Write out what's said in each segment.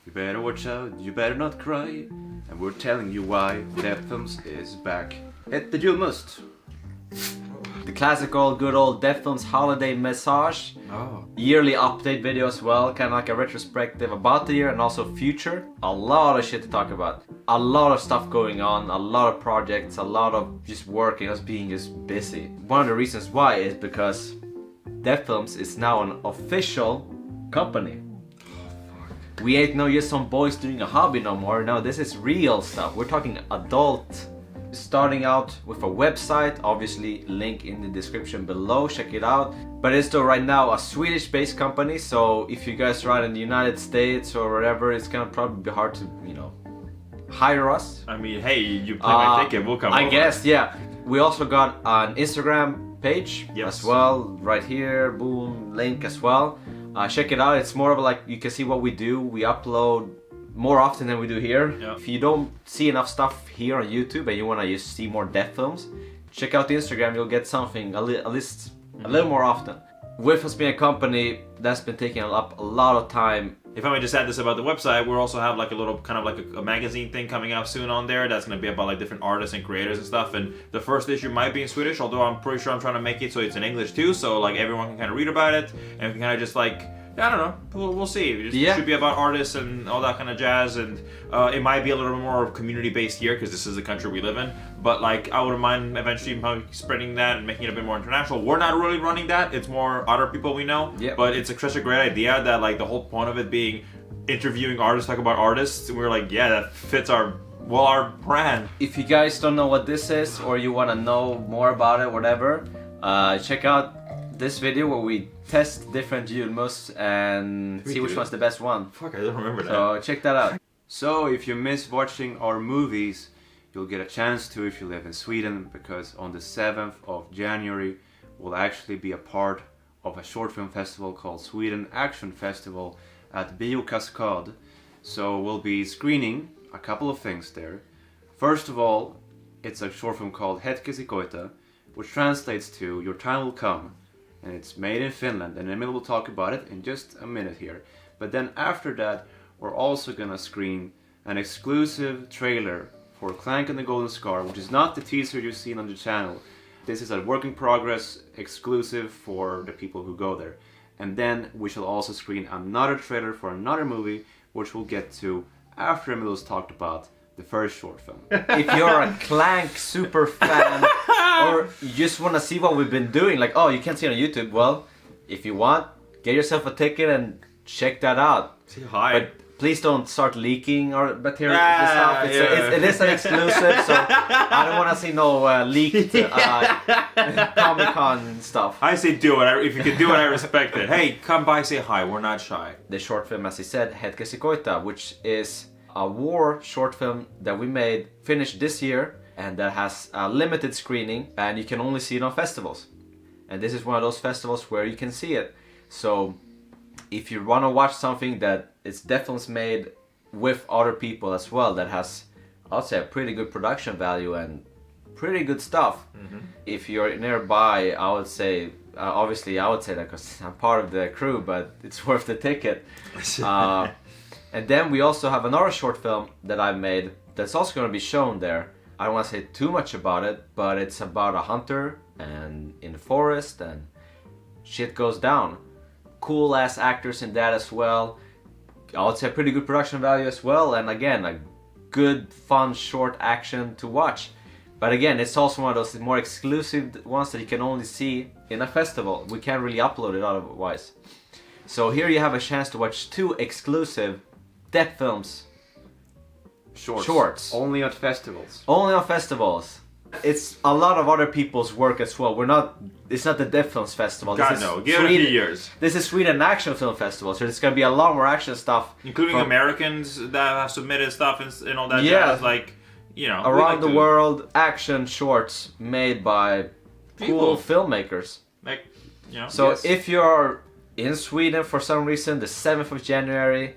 You better watch out, you better not cry. And we're telling you why DEP Films is back. Hit the Julmust. The classical, good old DEP Films holiday massage. Yearly update video as well, kind of like a retrospective about the year and also future. A lot of shit to talk about. A lot of stuff going on, a lot of projects, a lot of just working, us being just busy. One of the reasons why is because DEP Films is now an official company. We ain't no just some boys doing a hobby no more. No, this is real stuff. We're talking adult. Starting out with a website, obviously link in the description below, check it out. But it's still right now a Swedish based company, so if you guys are in the United States or whatever, it's gonna probably be hard to, you know, hire us. I mean, hey, you play my ticket, we'll come over. I guess, yeah. We also got an Instagram page as well, right here, boom, link as well. Check it out, it's more of like, you can see what we do. We upload more often than we do here. Yeah. If you don't see enough stuff here on YouTube and you want to just see more DEP Films, check out the Instagram, you'll get something a little more often. With us being a company that's been taking up a lot of time. If I may just add this about the website, we also have like a little kind of like a magazine thing coming out soon on there that's going to be about like different artists and creators and stuff. And the first issue might be in Swedish, although I'm pretty sure I'm trying to make it so it's in English too, so like everyone can kind of read about it and can kind of just like, I don't know, we'll see. It should be about artists and all that kind of jazz, and it might be a little bit more community-based here because this is the country we live in. But like, I wouldn't mind eventually probably spreading that and making it a bit more international. We're not really running that; it's more other people we know. Yep. But it's such a great idea that like the whole point of it being interviewing artists, talk about artists. We're like, yeah, that fits our brand. If you guys don't know what this is or you want to know more about it, whatever, check out this video where we test different Julmust and see which one's the best one. Fuck, I don't remember that. So check that out. So if you miss watching our movies, you'll get a chance to if you live in Sweden, because on the 7th of January we'll actually be a part of a short film festival called Sweden Action Festival at Bio Cascade. So we'll be screening a couple of things there. First of all, it's a short film called Hetkesi Koita, which translates to Your Time Will Come. And it's made in Finland, and Emil will talk about it in just a minute here. But then after that, we're also gonna screen an exclusive trailer for Clank and the Golden Scar, which is not the teaser you've seen on the channel. This is a work in progress exclusive for the people who go there. And then we shall also screen another trailer for another movie, which we'll get to after Emil has talked about the first short film. If you're a Clank super fan or you just want to see what we've been doing, like, oh, you can't see it on YouTube, well, if you want, get yourself a ticket and check that out. Say hi. But please don't start leaking our material stuff. It is an exclusive, so I don't want to see no leaked Comic-Con stuff. I say do it. If you can do it, I respect it. Hey, come by, say hi. We're not shy. The short film, as he said, Hetkesi Koita, which is a war short film that we made, finished this year, and that has a limited screening, and you can only see it on festivals. And this is one of those festivals where you can see it. So if you want to watch something that is definitely made with other people as well, that has, I'd say, a pretty good production value and pretty good stuff. If you're nearby, I would say, obviously I would say that because I'm part of the crew, but it's worth the ticket. And then we also have another short film that I made that's also going to be shown there. I don't want to say too much about it, but it's about a hunter and in the forest and shit goes down. Cool ass actors in that as well. I would say pretty good production value as well, and again, a good fun short action to watch. But again, it's also one of those more exclusive ones that you can only see in a festival. We can't really upload it otherwise. So here you have a chance to watch two exclusive DEP Films shorts. Only at festivals. Only on festivals. It's a lot of other people's work as well. It's not the DEP Films Festival. God, no. Give it a few years. This is Sweden Action Film Festival, so there's going to be a lot more action stuff. Including Americans that have submitted stuff and all that jazz. Like, you know. Around the world, action shorts made by cool filmmakers. Like, you know. So if you're in Sweden for some reason, the 7th of January,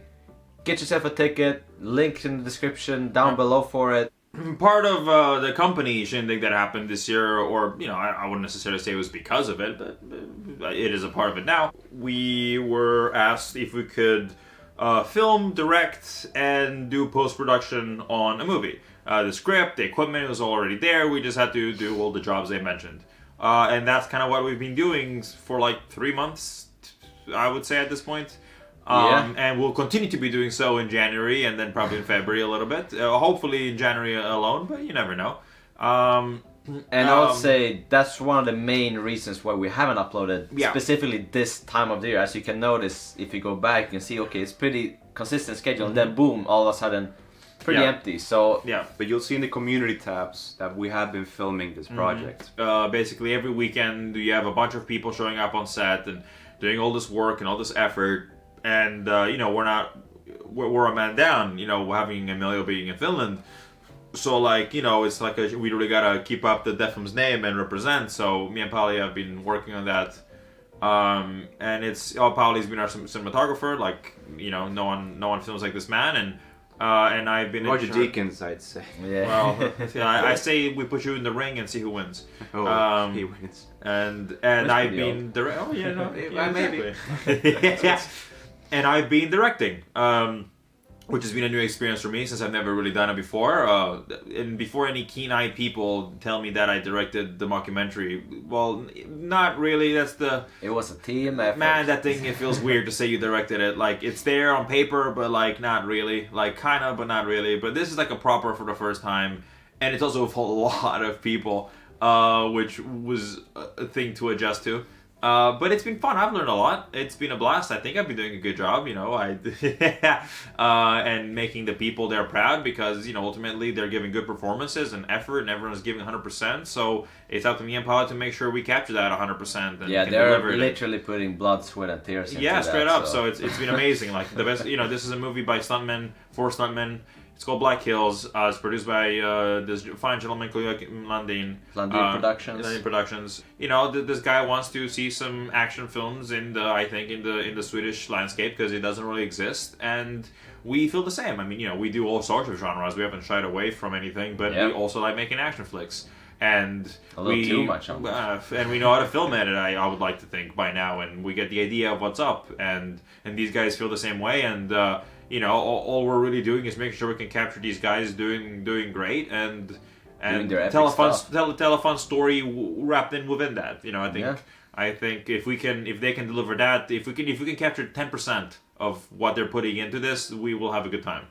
get yourself a ticket. Link in the description down below for it. Part of the company shindig that happened this year, or, you know, I wouldn't necessarily say it was because of it, but it is a part of it now. We were asked if we could film, direct, and do post-production on a movie. The script, the equipment was already there. We just had to do all the jobs they mentioned. And that's kind of what we've been doing for like 3 months, I would say at this point. And we'll continue to be doing so in January and then probably in February a little bit. Hopefully in January alone, but you never know. And I would say that's one of the main reasons why we haven't uploaded specifically this time of the year. As you can notice, if you go back, you can see, okay, it's pretty consistent schedule, and then boom, all of a sudden, pretty empty. So but you'll see in the community tabs that we have been filming this project. Basically, every weekend you have a bunch of people showing up on set and doing all this work and all this effort, and we're a man down. Having Emilio being in Finland. So, it's like we really gotta keep up the DEP Films name and represent. So, me and Pauli have been working on that. And Pauli's been our cinematographer. No one films like this man. And I've been Roger Deakins, I'd say. Yeah. Well, I say we put you in the ring and see who wins. He wins. And I've been maybe. And I've been directing. Which has been a new experience for me since I've never really done it before. And before any keen-eyed people tell me that I directed the mockumentary, well, not really. It was a team effort. Man, that thing, it feels weird to say you directed it. It's there on paper, but not really. Kind of, but not really. But this is a proper for the first time. And it's also for a lot of people, which was a thing to adjust to. But it's been fun. I've learned a lot. It's been a blast. I think I've been doing a good job, and making the people there proud because, ultimately they're giving good performances and effort and everyone's giving 100%. So it's up to me and Paula to make sure we capture that 100% and can they're deliver literally putting blood, sweat, and tears into that. Straight up. So it's been amazing. The best, this is a movie by four stuntmen. It's called Black Hills. It's produced by this fine gentleman called Landin. Landin Productions. Landin Productions. This guy wants to see some action films in the Swedish landscape because it doesn't really exist, and we feel the same. I mean, we do all sorts of genres. We haven't shied away from anything, but we also like making action flicks. And a little too much, and we know how to film it. I would like to think by now, and we get the idea of what's up. And these guys feel the same way. And all we're really doing is making sure we can capture these guys doing great and tell a fun story wrapped in within that. I think if they can deliver that, if we can capture 10% of what they're putting into this, we will have a good time.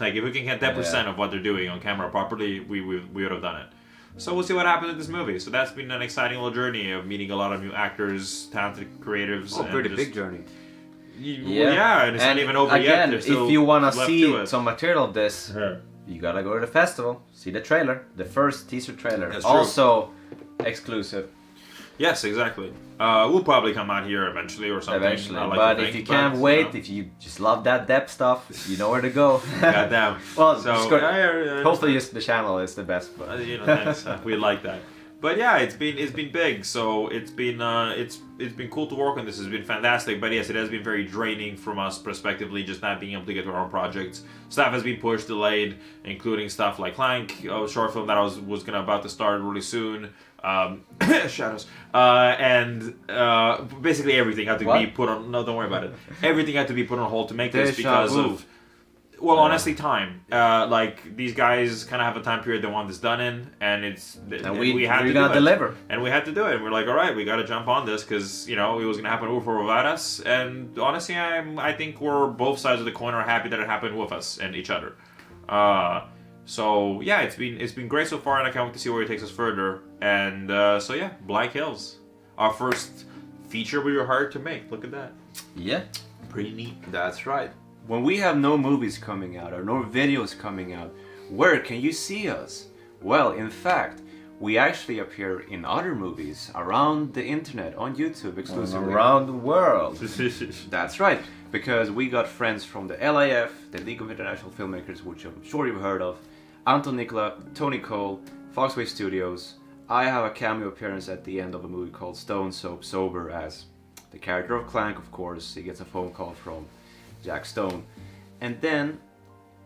If we can get 10% of what they're doing on camera properly, we would have done it. So we'll see what happens in this movie. So that's been an exciting little journey of meeting a lot of new actors, talented creatives. Pretty big journey. And it's not even over yet. If you want to see some material of this, you gotta go to the festival, see the trailer, the first teaser trailer. That's also exclusive. Yes, exactly. We'll probably come out here eventually or something. But if you can't wait, if you just love that DEP stuff, you know where to go. Goddamn. Well, hopefully just the channel is the best. But thanks. We like that. But yeah, it's been big. So it's been cool to work on this. It's been fantastic. But yes, it has been very draining from us prospectively, just not being able to get to our own projects. Stuff has been pushed, delayed, including stuff like Clank, a short film that I was about to start really soon. Shadows. Basically everything had to be put on. No, don't worry about it. Everything had to be put on hold to make this because of. Well, honestly, time. These guys kind of have a time period they want this done in, and we had to deliver. And we had to do it. And we're like, all right, we got to jump on this because it was going to happen with or without us. And honestly, I think we're both sides of the coin are happy that it happened with us and each other. So yeah, it's been great so far, and I can't wait to see where it takes us further. And Black Hills, our first feature we were hired to make. Look at that. Yeah, pretty neat. That's right. When we have no movies coming out or no videos coming out, where can you see us? Well, in fact, we actually appear in other movies around the internet, on YouTube exclusively. Around the world. That's right, because we got friends from the LIF, the League of International Filmmakers, which I'm sure you've heard of, Anton Nicola, Tony Cole, Foxway Studios. I have a cameo appearance at the end of a movie called Stone Soap Sober as the character of Clank, of course. He gets a phone call from Jack Stone. And then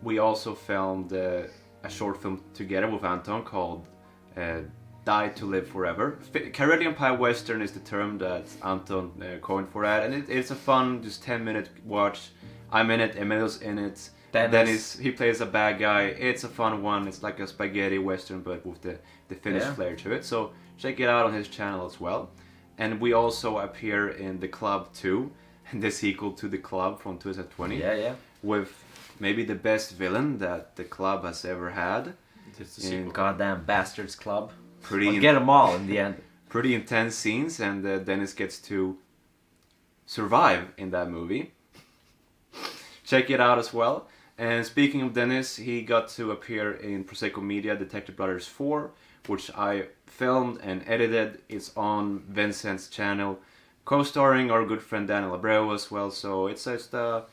we also filmed a short film together with Anton called Die to Live Forever. Karelian Pie Western is the term that Anton coined for that, and it's a fun, just 10-minute watch I'm in it, Emilio's in it. Dennis. He plays a bad guy. It's a fun one. It's like a spaghetti western, but with the Finnish flair to it. So check it out on his channel as well. And we also appear in The Club 2, the sequel to The Club from 2020. Yeah. With maybe the best villain that The Club has ever had. It's the sequel. Goddamn Bastards Club. Pretty I'll get them all in the end. pretty intense scenes, and Dennis gets to survive in that movie. Check it out as well. And speaking of Dennis, he got to appear in Prosecco Media Detective Brothers 4, which I filmed and edited. It's on Vincent's channel, co-starring our good friend Daniel Abreu as well. So it's just a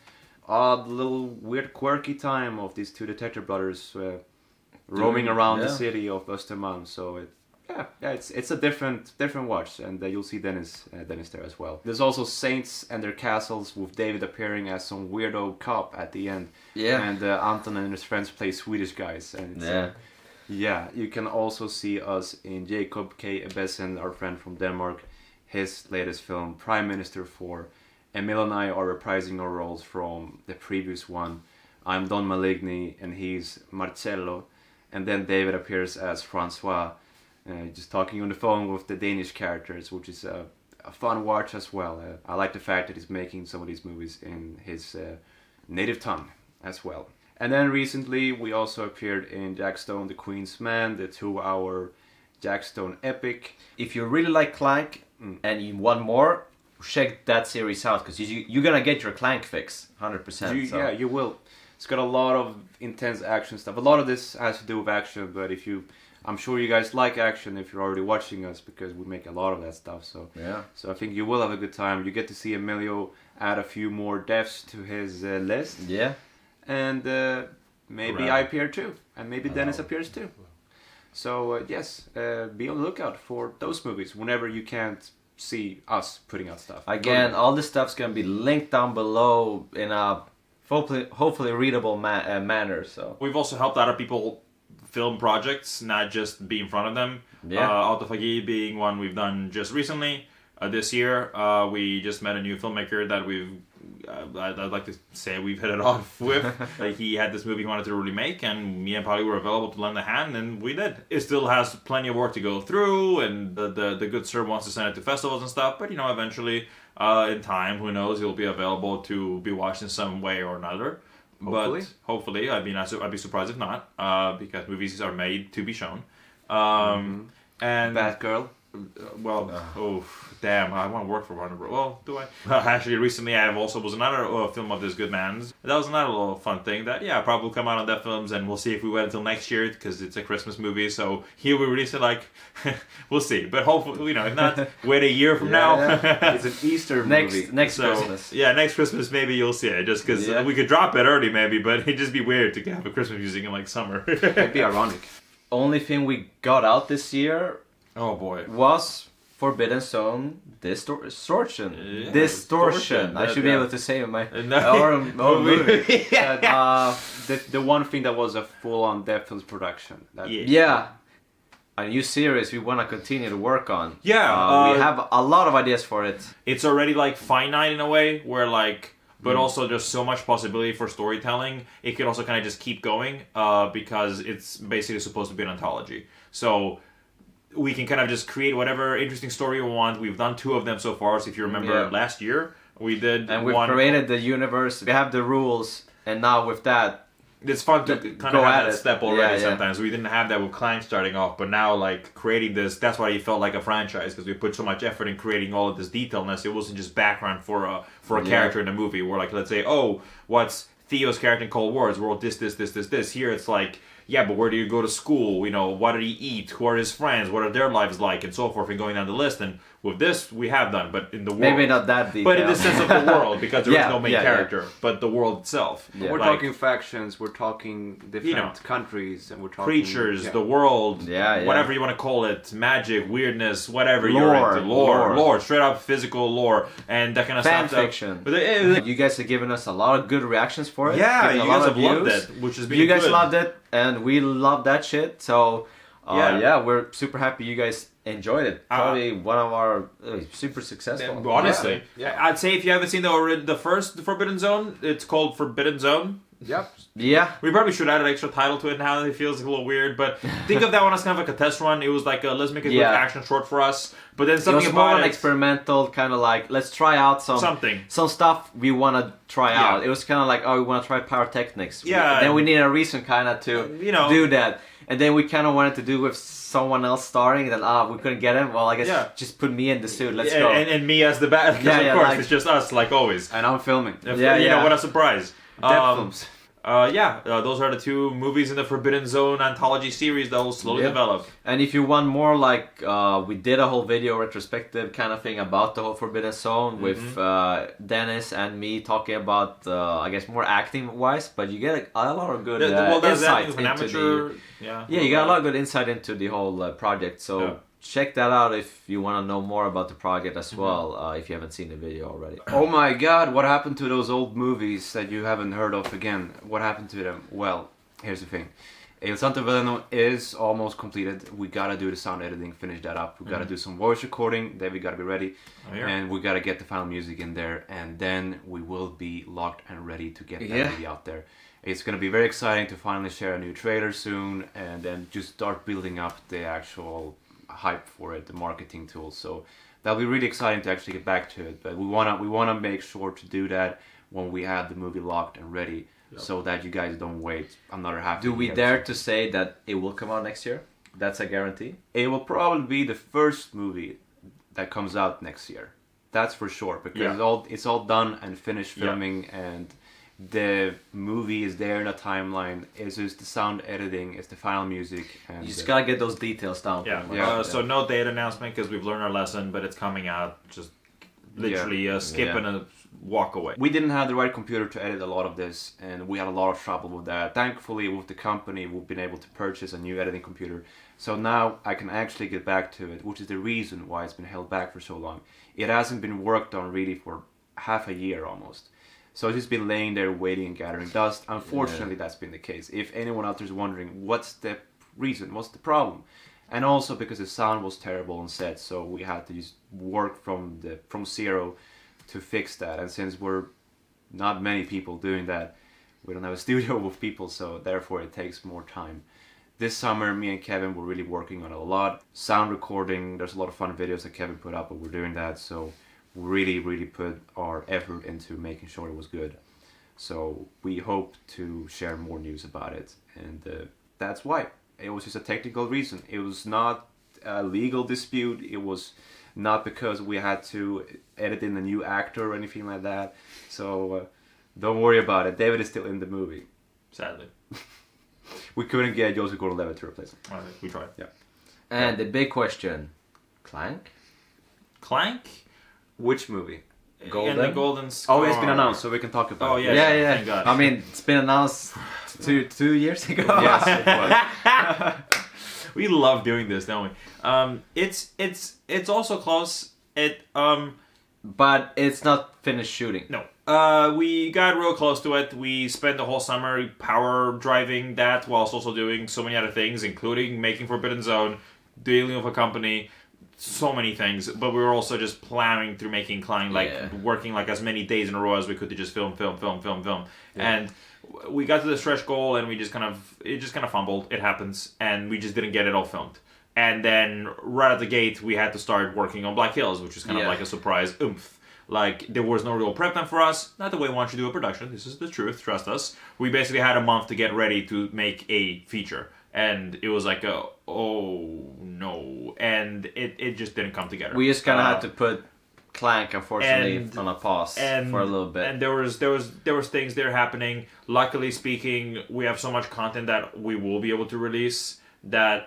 odd little weird quirky time of these two detective brothers roaming around the city of Östermalm. So it's a different watch, and you'll see Dennis there as well. There's also Saints and Their Castles with David appearing as some weirdo cop at the end. Yeah. And Anton and his friends play Swedish guys. And it's, you can also see us in Jacob K. Ebbesen, our friend from Denmark, his latest film, Prime Minister 4. Emil and I are reprising our roles from the previous one. I'm Don Maligny and he's Marcello. And then David appears as Francois, just talking on the phone with the Danish characters, which is a fun watch as well. I like the fact that he's making some of these movies in his native tongue as well. And then recently we also appeared in Jack Stone, The Queen's Man, the 2-hour Jack Stone epic. If you really like Clank and you want more, check that series out, because you're gonna get your Clank fix 100%. Yeah, you will. It's got a lot of intense action stuff. A lot of this has to do with action, but I'm sure you guys like action if you're already watching us, because we make a lot of that stuff. So I think you will have a good time. You get to see Emilio add a few more deaths to his list. Yeah. And maybe I appear too, and maybe Dennis appears too. So yes, be on the lookout for those movies whenever you can't see us putting out stuff. Again, all this stuff's gonna be linked down below in a hopefully readable manner. So We've also helped other people film projects, not just be in front of them. Autophagy being one we've done just recently. This year, we just met a new filmmaker that I'd like to say we've hit it off with. He had this movie he wanted to really make, and me and Polly were available to lend a hand, and we did. It still has plenty of work to go through, and the good sir wants to send it to festivals and stuff, but eventually, in time, who knows, he'll be available to be watched in some way or another. Hopefully. But hopefully, I'd be surprised if not, because movies are made to be shown. And Batgirl. Damn, I want to work for Warner Bros. Well, do I? Actually, recently I also was another film of this good man's. That was another little fun thing that, probably will come out on DEP Films, and we'll see if we wait until next year, because it's a Christmas movie, so here we release it we'll see. But hopefully, if not, wait a year from now. It's an Easter movie. Next Christmas. Yeah, next Christmas maybe you'll see it, just because we could drop it early maybe, but it'd just be weird to have a Christmas music in summer. It'd be ironic. Only thing we got out this year Oh boy. was Forbidden Zone Distortion. Yeah, Distortion. I should be able to say it in my No. movie. The one thing that was a full-on DEP Films production. A new series we want to continue to work on. We have a lot of ideas for it. It's already finite in a way where but also there's so much possibility for storytelling. It could also kind of just keep going because it's basically supposed to be an anthology. So we can kind of just create whatever interesting story we want. We've done 2 of them so far. So if you remember last year, we did and we've one. Created the universe. We have the rules, and now with that, it's fun to kind of have that step already. Yeah. Sometimes we didn't have that with Clank starting off, but now creating this, that's why it felt like a franchise, because we put so much effort in creating all of this detailness. It wasn't just background for a character in the movie. Where let's say, what's Theo's character in Cold War's world? This. Here it's but where do you go to school? What did he eat? Who are his friends? What are their lives like? And so forth, and going down the list. And with this, we have done, but in the world. Maybe not that detailed. But in the sense of the world, because there is no main character, but the world itself. Yeah. We're talking factions, we're talking different countries, and we're talking... creatures, the world, whatever you want to call it, magic, weirdness, whatever you're into. Lore, straight up physical lore, and that kind of fan stuff. Fiction. You guys have given us a lot of good reactions for it. Yeah, you guys have loved it, which has been You guys loved it, and we love that shit, so... Yeah, we're super happy you guys enjoyed it. Probably one of our super successful. Honestly, I'd say if you haven't seen the first Forbidden Zone, it's called Forbidden Zone. Yep. Yeah. We probably should add an extra title to it now. It feels a little weird, but think of that one as kind of like a test run. It was like let's make a good action short for us. But then something it was about more an experimental kind of like let's try out some stuff we want to try out. It was kind of like we want to try pyrotechnics. Yeah. Then we need a reason kind of to do that, and then we kind of wanted to do with someone else starring. And then we couldn't get him. Well, I guess just put me in the suit. Let's go. And me as the bad. Because of course it's just us like always. And I'm filming. You know what a surprise. DEP Films. Those are the two movies in the Forbidden Zone anthology series that will slowly develop. And if you want more, like we did a whole video retrospective kind of thing about the whole Forbidden Zone with Dennis and me talking about, I guess, more acting wise, but you get a lot of good insight into you got a lot of good insight into the whole project. So check that out if you want to know more about the project as well, if you haven't seen the video already. Oh my god, what happened to those old movies that you haven't heard of again? What happened to them? Well, here's the thing. El Santo Veleno is almost completed. We gotta do the sound editing, finish that up. We gotta do some voice recording, then we gotta be ready. And we gotta get the final music in there, and then we will be locked and ready to get that movie out there. It's gonna be very exciting to finally share a new trailer soon, and then just start building up the actual hype for it, the marketing tools. So that'll be really exciting to actually get back to it. But we wanna make sure to do that when we have the movie locked and ready, so that you guys don't wait another half. Do we dare to say that it will come out next year? That's a guarantee. It will probably be the first movie that comes out next year. That's for sure, because it's all done and finished filming, and the movie is there in a timeline. It's just the sound editing, it's the final music, and you just gotta get those details down. So no date announcement because we've learned our lesson, but it's coming out. Just literally skip and a walk away. We didn't have the right computer to edit a lot of this, and we had a lot of trouble with that. Thankfully, with the company, we've been able to purchase a new editing computer. So now I can actually get back to it, which is the reason why it's been held back for so long. It hasn't been worked on really for half a year almost. So it's just been laying there waiting and gathering dust. Unfortunately, that's been the case. If anyone out there is wondering, what's the reason? What's the problem? And also because the sound was terrible on set, so we had to just work from zero to fix that. And since we're not many people doing that, we don't have a studio with people, so therefore it takes more time. This summer, me and Kevin were really working on it a lot. Sound recording, there's a lot of fun videos that Kevin put up, but we're doing that, so really put our effort into making sure it was good. So we hope to share more news about it, and that's why. It was just a technical reason. It was not a legal dispute. It was not because we had to edit in a new actor or anything like that. So don't worry about it. David is still in the movie. Sadly. We couldn't get Joseph Gordon-Levitt to replace him. We tried. Yeah. And the big question, Clank? Clank? Which movie? Golden? And the Golden Scar. Oh, it's been announced, so we can talk about it. Yeah. Thank God. I mean, it's been announced two years ago. Yes, it was. We love doing this, don't we? It's also close. But it's not finished shooting. No. We got real close to it. We spent the whole summer power driving that whilst also doing so many other things, including making Forbidden Zone, dealing with a company, so many things. But we were also just plowing through making Clank, working like as many days in a row as we could to just film. Yeah. And we got to the stretch goal, and it just kind of fumbled. It happens, and we just didn't get it all filmed. And then right at the gate, we had to start working on Black Hills, which is kind of like a surprise oomph. Like, there was no real prep time for us. Not the way we want you to do a production. This is the truth. Trust us. We basically had a month to get ready to make a feature. And it was like, oh no. And it just didn't come together. We just kind of had to put Clank, unfortunately, on a pause for a little bit. And there was things there happening. Luckily speaking, we have so much content that we will be able to release that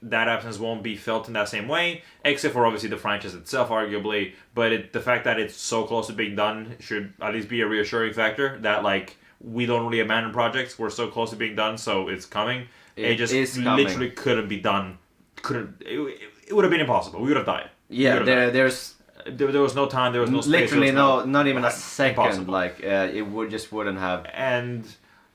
that absence won't be felt in that same way, except for obviously the franchise itself, arguably. But the fact that it's so close to being done should at least be a reassuring factor that we don't really abandon projects. We're so close to being done, so it's coming. It just literally couldn't be done. It would have been impossible. We would have died. Yeah, there was no time. There was no space. Literally not even a second. Impossible. It wouldn't have. And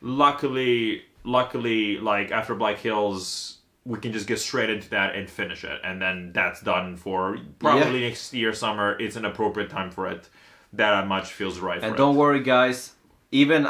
luckily, after Black Hills, we can just get straight into that and finish it, and then that's done for probably next year summer. It's an appropriate time for it. That much feels right. And don't worry, guys. Even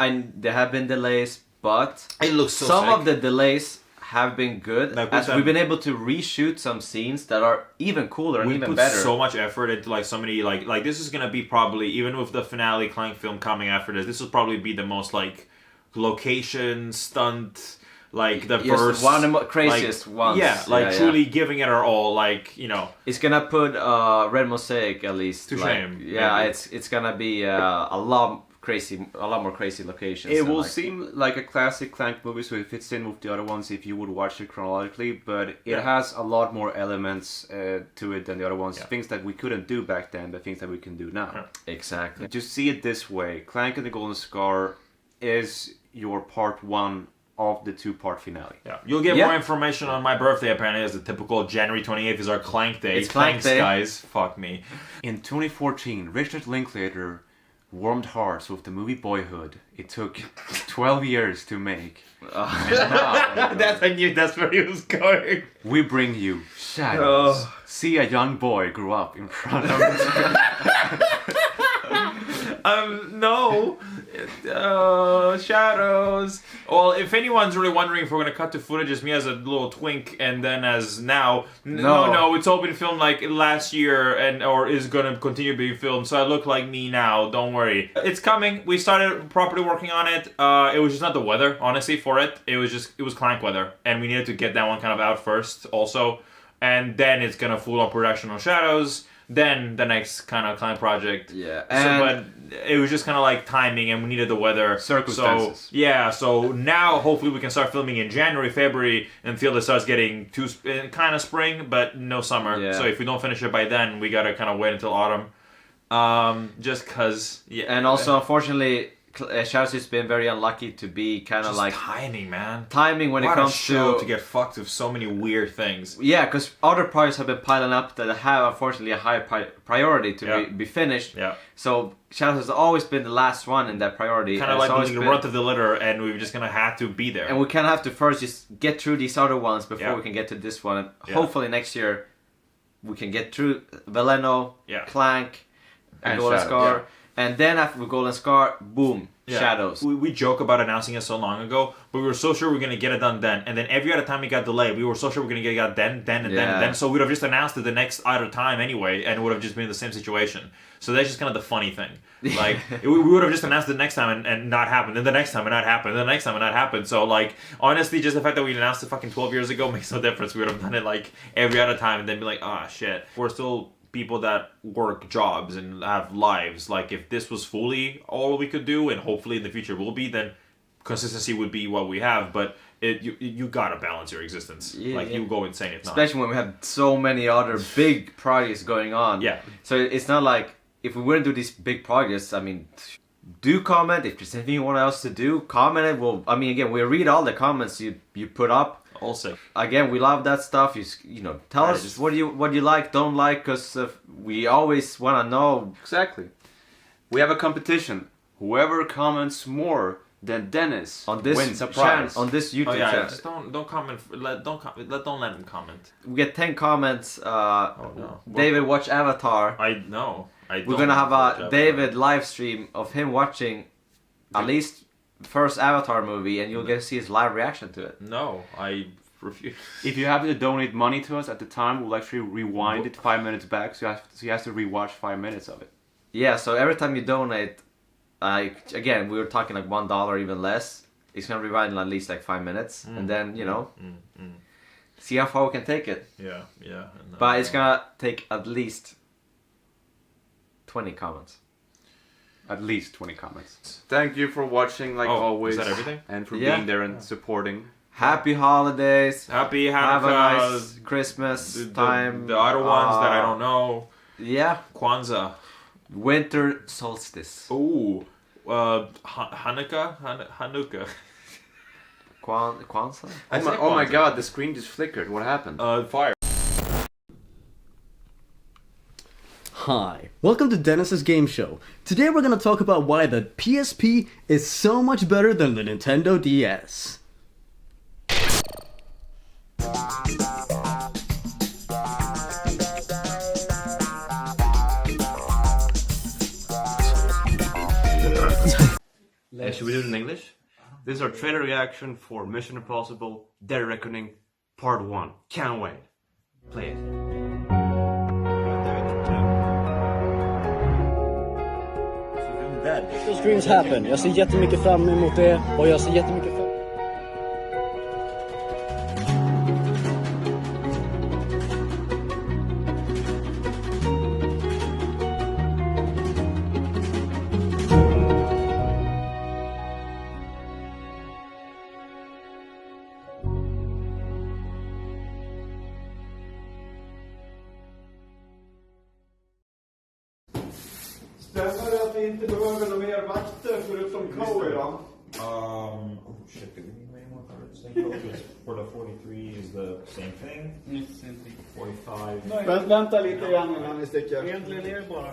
there have been delays, but it looks so some sick. of the delays have been good, Like, as we've been able to reshoot some scenes that are even cooler and even better. We put so much effort into like so many like this is gonna be probably, even with the finale Clank film coming after this will probably be the most like location stunt, like the first one of the craziest ones. Yeah, like truly giving it our all. Like, you know, it's gonna put Red Mosaic at least to like, shame. Yeah, it's gonna be a lot more crazy locations. It will seem like a classic Clank movie, so it fits in with the other ones if you would watch it chronologically, but it has a lot more elements to it than the other ones. Things that we couldn't do back then, but things that we can do now. Exactly. Just see it this way. Clank and the Golden Scar is your part 1 of the 2-part finale. Yeah, you'll get more information on my birthday. Apparently, as the typical January 28th is our Clank Day. It's Clank Day, guys. Fuck me. In 2014, Richard Linklater warmed hearts with the movie Boyhood. It took 12 years to make. I knew that's where he was going. We bring you Shadows. See a young boy grow up in front of us. No. Shadows. Well, if anyone's really wondering if we're going to cut to footage as me as a little twink and then as now, no, it's all been filmed like last year or is going to continue being filmed, so I look like me now, don't worry. It's coming. We started properly working on it. It was just not the weather, honestly, for it. It was Clank weather, and we needed to get that one kind of out first also, and then it's going to full on production on Shadows. Then the next kind of Clank project. Yeah. But it was just kind of like timing, and we needed the weather. Circumstances. So now hopefully we can start filming in January, February, and feel it starts getting kind of spring, but no summer. Yeah. So if we don't finish it by then, we gotta kind of wait until autumn. Just cause. Yeah. And also, unfortunately, Shadows has been very unlucky to be kind of like timing, man. Timing when it comes to get fucked with so many weird things. Yeah, because other projects have been piling up that have unfortunately a high priority to be finished. Yeah. So Shadows has always been the last one in that priority. Kind of like being the runt of the litter, and we're just gonna have to be there. And we kind of have to first just get through these other ones before we can get to this one. And hopefully next year we can get through Veleno, Clank, and Golden Scar. Yeah. And then after Golden Scar, boom, Shadows. We joke about announcing it so long ago, but we were so sure we were going to get it done then. And then every other time it got delayed, we were so sure we were going to get it done then. So we'd have just announced it the next other time anyway, and it would have just been in the same situation. So that's just kind of the funny thing. Like, we would have just announced it the next time and not happened, and the next time and not happened, and the next time and not happened. So, like, honestly, just the fact that we announced it fucking 12 years ago makes no difference. We would have done it, like, every other time and then be like, shit. We're still people that work jobs and have lives. Like, if this was fully all we could do, and hopefully in the future will be, then consistency would be what we have. But you gotta balance your existence. You go insane if not. Especially when we have so many other big projects going on. Yeah. So it's not like if we wouldn't do these big projects, I mean, do comment. If there's anything you want else to do, comment it. Again, we read all the comments you put up. Also, again, we love that stuff. You know, tell us what you like, don't like, because we always want to know. Exactly. We have a competition. Whoever comments more than Dennis on this wins a prize on this YouTube channel. Just don't comment. Don't let him comment. We get 10 comments. David, watch Avatar. I know. We're gonna have a David live stream of him watching at least the first Avatar movie, and you'll get to see his live reaction to it. No, I refuse. If you happen to donate money to us at the time, we'll actually rewind it 5 minutes back, so he has to rewatch 5 minutes of it. Yeah, so every time you donate, again, we were talking like $1, even less. It's gonna rewind in at least like 5 minutes, and then see how far we can take it. Yeah. But it's gonna take at least 20 comments. At least 20 comments. Thank you for watching, like always. Is that everything? And for being there and supporting. Happy holidays. Happy Hanukkah. Have a nice Christmas time. The other ones that I don't know. Yeah. Kwanzaa. Winter solstice. Ooh. Hanukkah? Hanukkah. Kwanzaa? Oh my god, the screen just flickered. What happened? Fire. Hi, welcome to Dennis's Game Show. Today we're going to talk about why the PSP is so much better than the Nintendo DS. Should we do it in English? This is our trailer reaction for Mission Impossible Dead Reckoning Part 1. Can't wait. Play it. Those dreams happen. Jag ser jättemycket fram emot det och jag ser jättemycket fram. Stämmer det att vi inte behöver några mer vakter förutom Coe då? Shit, do we need any more cards? I think for the 43 is the same thing. 45. Vänta lite grann innan ni sticker. Egentligen är det bara